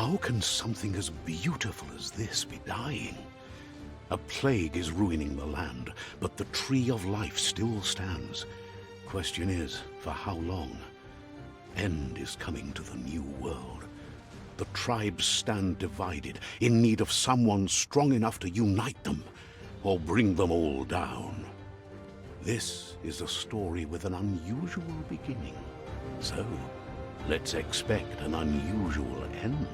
How can something as beautiful as this be dying? A plague is ruining the land, but the tree of life still stands. Question is, for how long? End is coming to the new world. The tribes stand divided, in need of someone strong enough to unite them, or bring them all down. This is a story with an unusual beginning. So, let's expect an unusual end.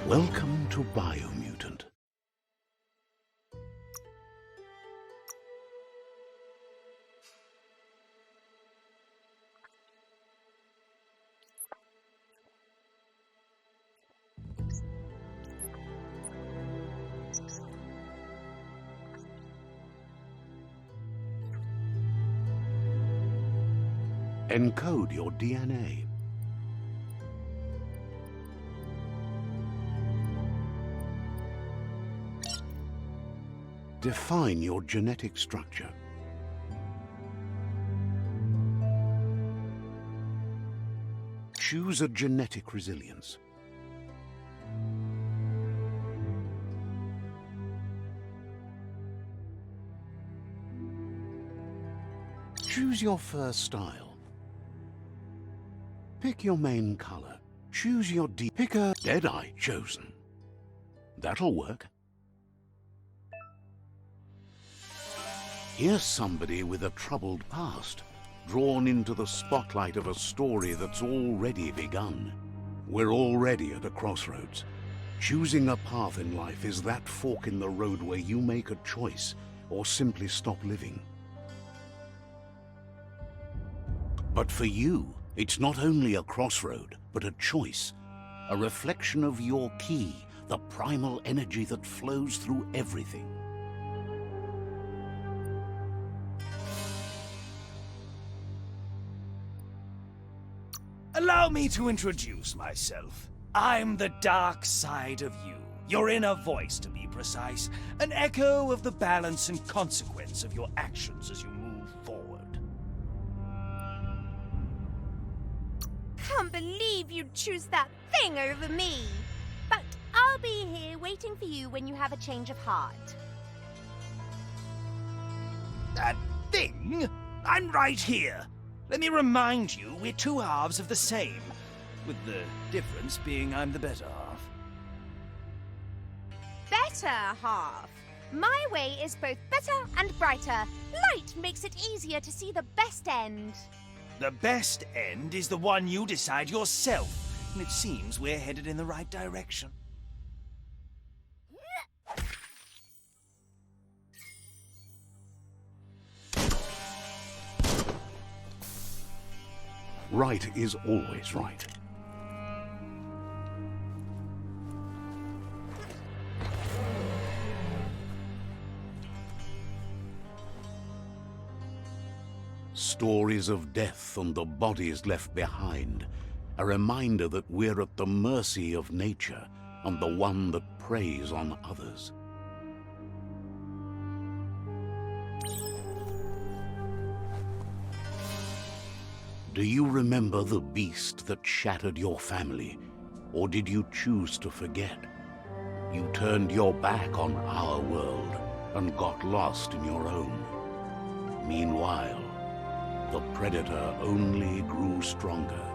Welcome to Biomutant. Encode your DNA. Define your genetic structure. Choose a genetic resilience. Choose your fur style. Pick your main color. Choose your pick a Deadeye chosen. That'll work. Here's somebody with a troubled past, drawn into the spotlight of a story that's already begun. We're already at a crossroads. Choosing a path in life is that fork in the road where you make a choice or simply stop living. But for you, it's not only a crossroad, but a choice, a reflection of your key, the primal energy that flows through everything. Allow me to introduce myself. I'm the dark side of you, your inner voice to be precise, an echo of the balance and consequence of your actions as you move forward. Can't believe you'd choose that thing over me. But I'll be here waiting for you when you have a change of heart. That thing? I'm right here. Let me remind you, we're two halves of the same, with the difference being I'm the better half. Better half. My way is both better and brighter. Light makes it easier to see the best end. The best end is the one you decide yourself, and it seems we're headed in the right direction. Right is always right. Stories of death and the bodies left behind, a reminder that we're at the mercy of nature and the one that preys on others. Do you remember the beast that shattered your family, or did you choose to forget? You turned your back on our world and got lost in your own. Meanwhile, the predator only grew stronger.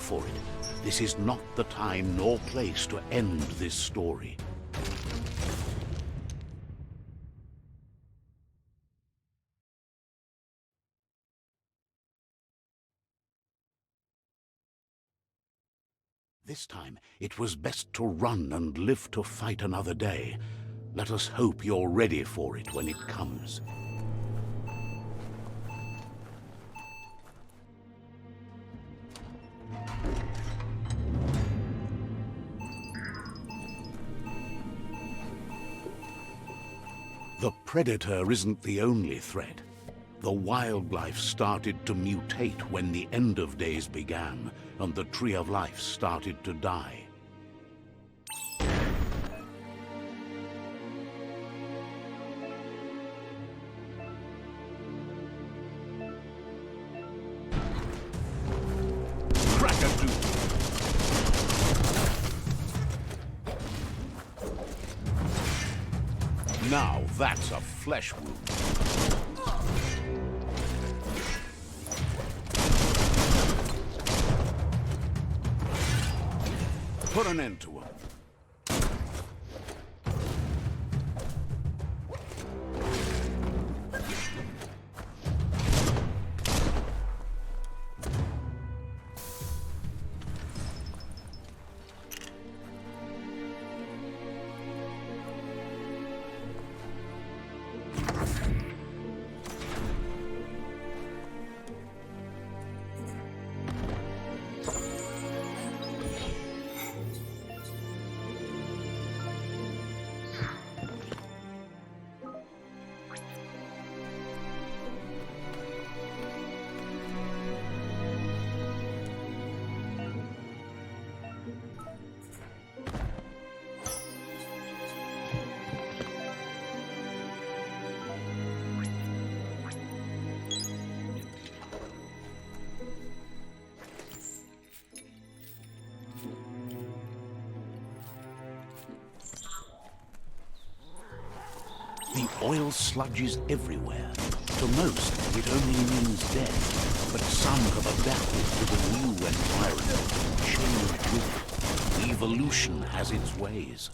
for it. This is not the time nor place to end this story. This time, it was best to run and live to fight another day. Let us hope you're ready for it when it comes. The Predator isn't the only threat. The wildlife started to mutate when the end of days began, and the Tree of Life started to die. Now that's a flesh wound. Put an end to him. The oil sludge is everywhere. To most, it only means death. But some have adapted to the new environment, changed with it. Evolution has its ways.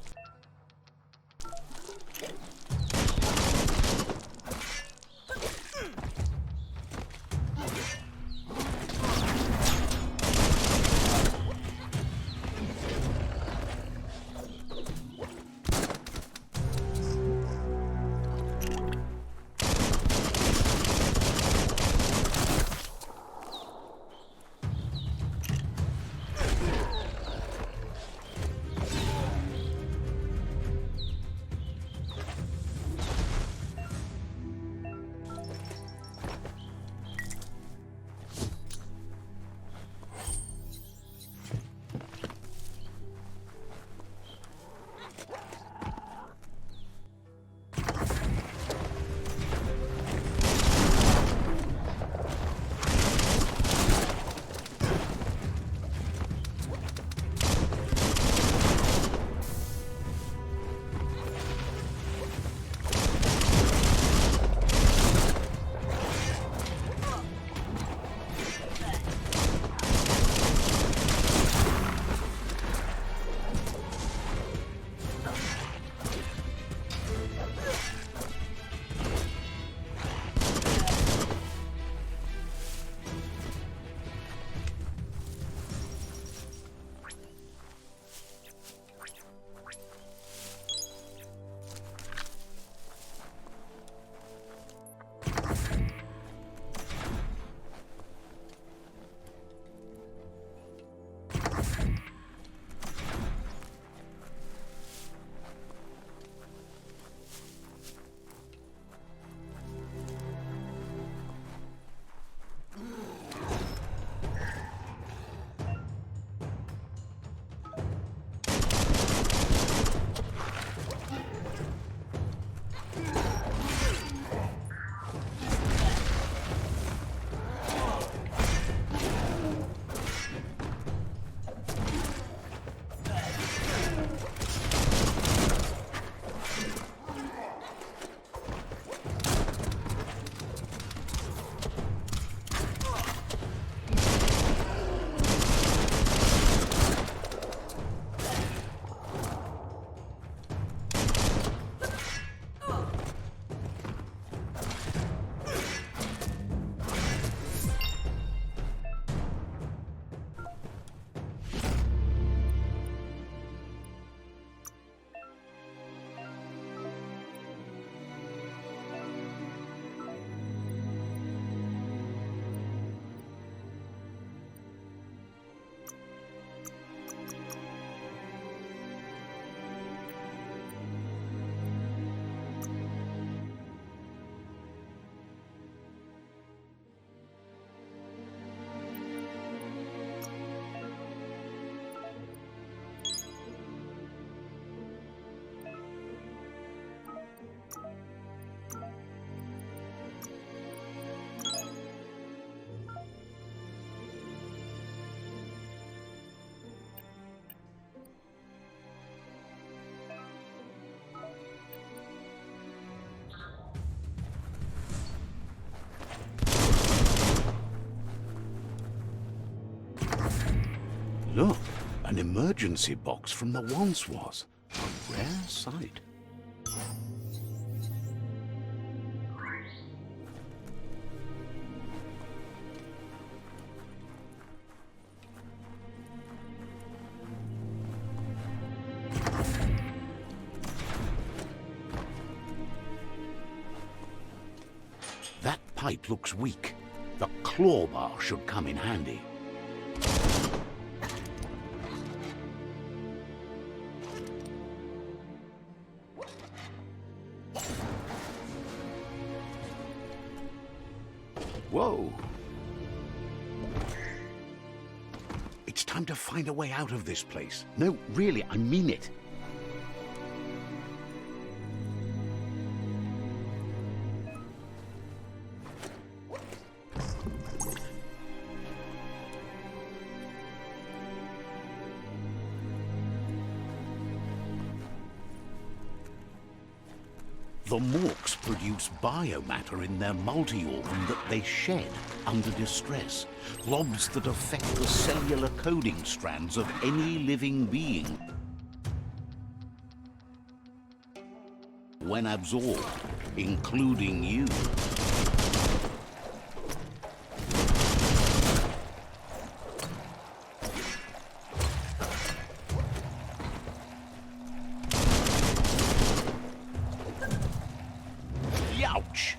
emergency box from the once was. A rare sight. That pipe looks weak. The claw bar should come in handy. Whoa! It's time to find a way out of this place. No, really, I mean it. The Morks produce biomatter in their multi-organ that they shed under distress, blobs that affect the cellular coding strands of any living being. When absorbed, including you. Ouch!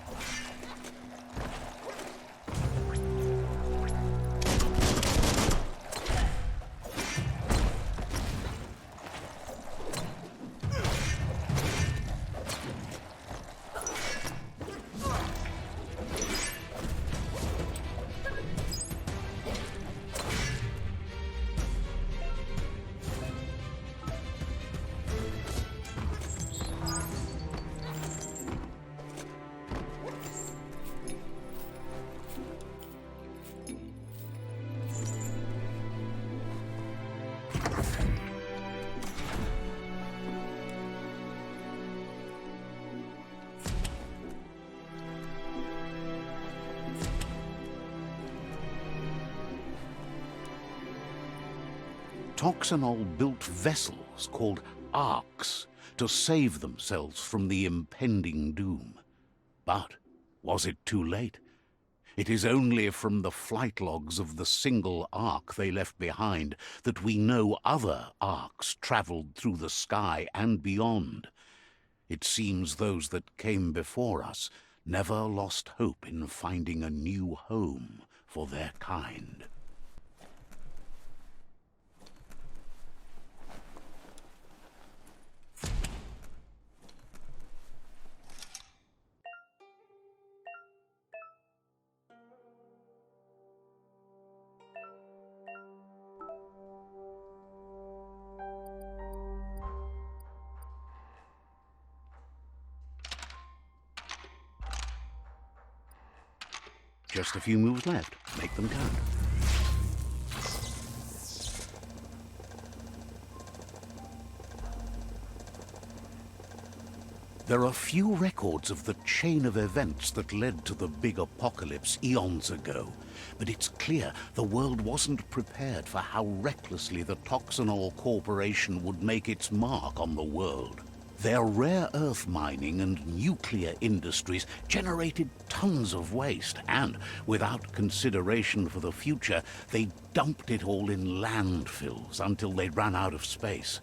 Toxanol built vessels called arks to save themselves from the impending doom. But was it too late? It is only from the flight logs of the single ark they left behind that we know other arks traveled through the sky and beyond. It seems those that came before us never lost hope in finding a new home for their kind. Just a few moves left. Make them count. There are few records of the chain of events that led to the big apocalypse eons ago, but it's clear the world wasn't prepared for how recklessly the Toxanol Corporation would make its mark on the world. Their rare earth mining and nuclear industries generated tons of waste, and without consideration for the future, they dumped it all in landfills until they ran out of space.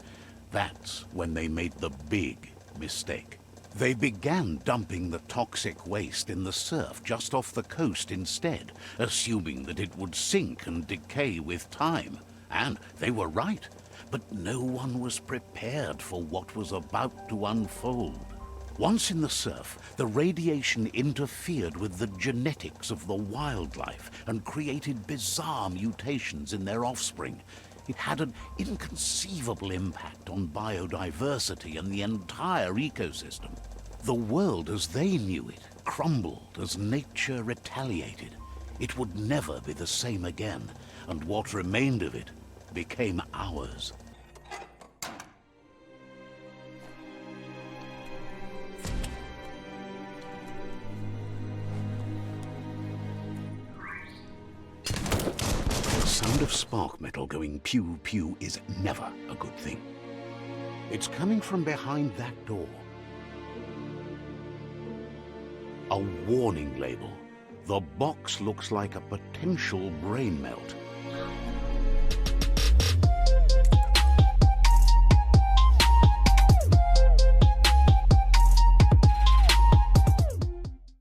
That's when they made the big mistake. They began dumping the toxic waste in the surf just off the coast instead, assuming that it would sink and decay with time. And they were right. But no one was prepared for what was about to unfold. Once in the surf, the radiation interfered with the genetics of the wildlife and created bizarre mutations in their offspring. It had an inconceivable impact on biodiversity and the entire ecosystem. The world as they knew it crumbled as nature retaliated. It would never be the same again, and what remained of it became ours. sound of spark metal going pew-pew is never a good thing. It's coming from behind that door. A warning label. The box looks like a potential brain melt.